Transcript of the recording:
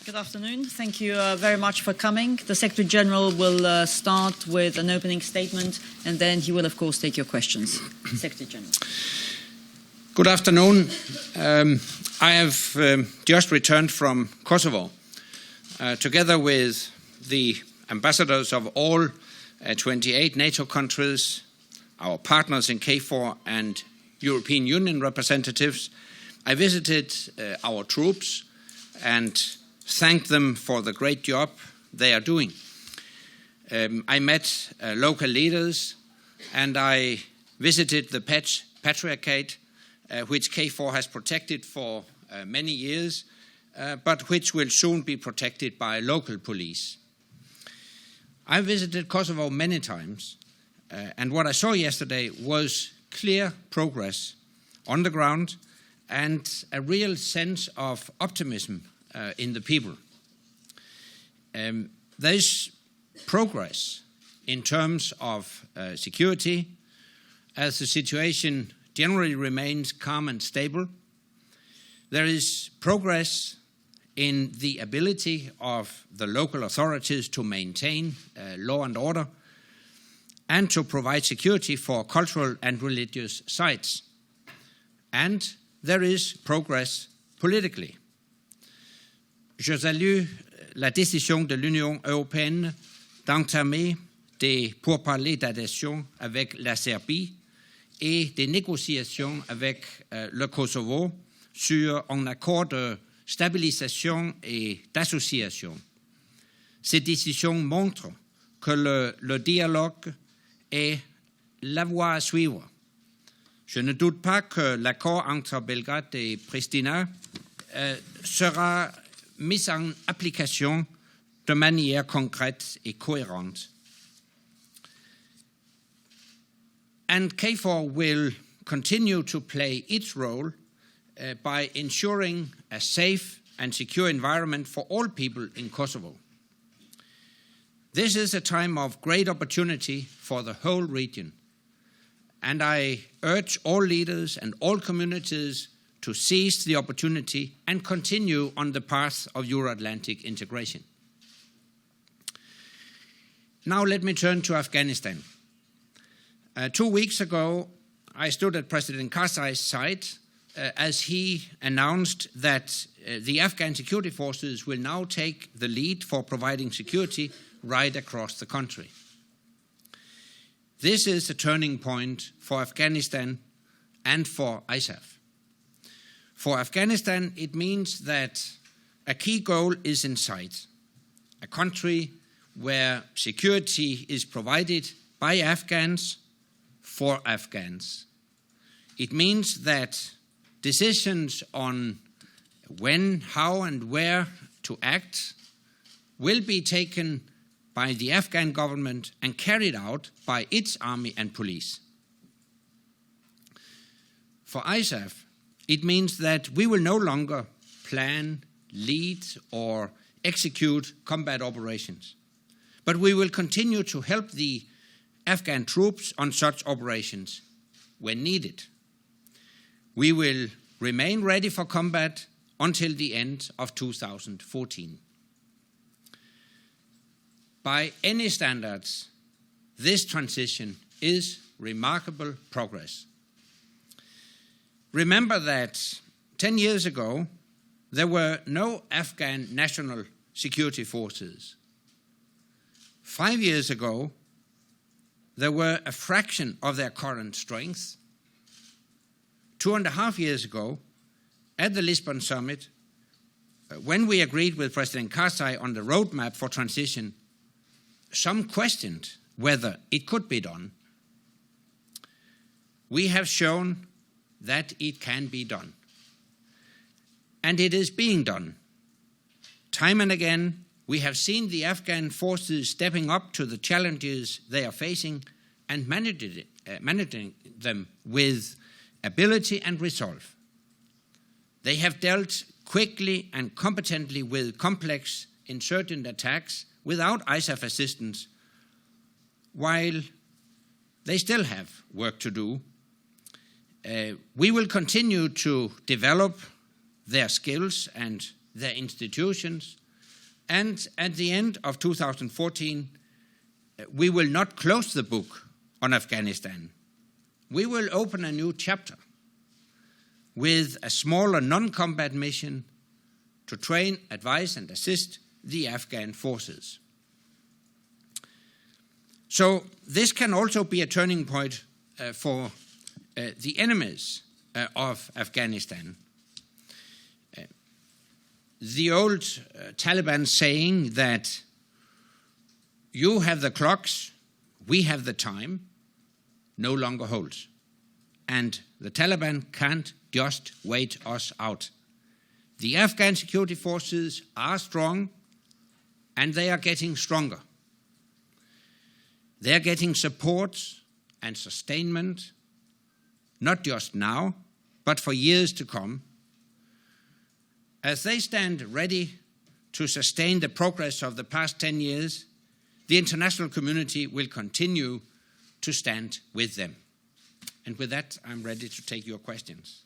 Good afternoon. Thank you very much for coming. The Secretary General will start with an opening statement, and then he will, of course, take your questions. Secretary General. Good afternoon. I have just returned from Kosovo, together with the ambassadors of all 28 NATO countries, our partners in KFOR and European Union representatives. I visited our troops and thanked them for the great job they are doing. I met local leaders and I visited the Patriarchate, which KFOR has protected for many years, but which will soon be protected by local police. I visited Kosovo many times, and what I saw yesterday was clear progress on the ground and a real sense of optimism in the people. There's progress in terms of security, as the situation generally remains calm and stable. There is progress in the ability of the local authorities to maintain law and order and to provide security for cultural and religious sites. And there is progress politically. Je salue la décision de l'Union européenne d'entamer des pourparlers d'adhésion avec la Serbie et des négociations avec le Kosovo sur un accord de stabilisation et d'association. Ces décisions montrent que le dialogue est la voie à suivre. Je ne doute pas que l'accord entre Belgrade et Pristina sera mis en application de manière concrète et cohérente. And KFOR will continue to play its role by ensuring a safe and secure environment for all people in Kosovo. This is a time of great opportunity for the whole region, and I urge all leaders and all communities to seize the opportunity and continue on the path of Euro-Atlantic integration. Now let me turn to Afghanistan. 2 weeks ago, I stood at President Karzai's side as he announced that the Afghan security forces will now take the lead for providing security right across the country. This is a turning point for Afghanistan and for ISAF. For Afghanistan, it means that a key goal is in sight, a country where security is provided by Afghans for Afghans. It means that decisions on when, how, and where to act will be taken by the Afghan government and carried out by its army and police. For ISAF, it means that we will no longer plan, lead, or execute combat operations, but we will continue to help the Afghan troops on such operations when needed. We will remain ready for combat until the end of 2014. By any standards, this transition is remarkable progress. Remember that 10 years ago, there were no Afghan national security forces. 5 years ago, there were a fraction of their current strength. 2.5 years ago, at the Lisbon summit, when we agreed with President Karzai on the roadmap for transition, some questioned whether it could be done. We have shown that it can be done. And it is being done. Time and again, we have seen the Afghan forces stepping up to the challenges they are facing and managing them with ability and resolve. They have dealt quickly and competently with complex insurgent attacks without ISAF assistance, while they still have work to do. We will continue to develop their skills and their institutions And at the end of 2014, we will not close the book on Afghanistan. We will open a new chapter with a smaller non-combat mission to train, advise, and assist the Afghan forces. So this can also be a turning point for the enemies of Afghanistan. The old Taliban saying that you have the clocks, we have the time, no longer holds. And the Taliban can't just wait us out. The Afghan security forces are strong, and they are getting stronger. They are getting support and sustainment, not just now, but for years to come. As they stand ready to sustain the progress of the past 10 years, the international community will continue to stand with them. And with that, I'm ready to take your questions.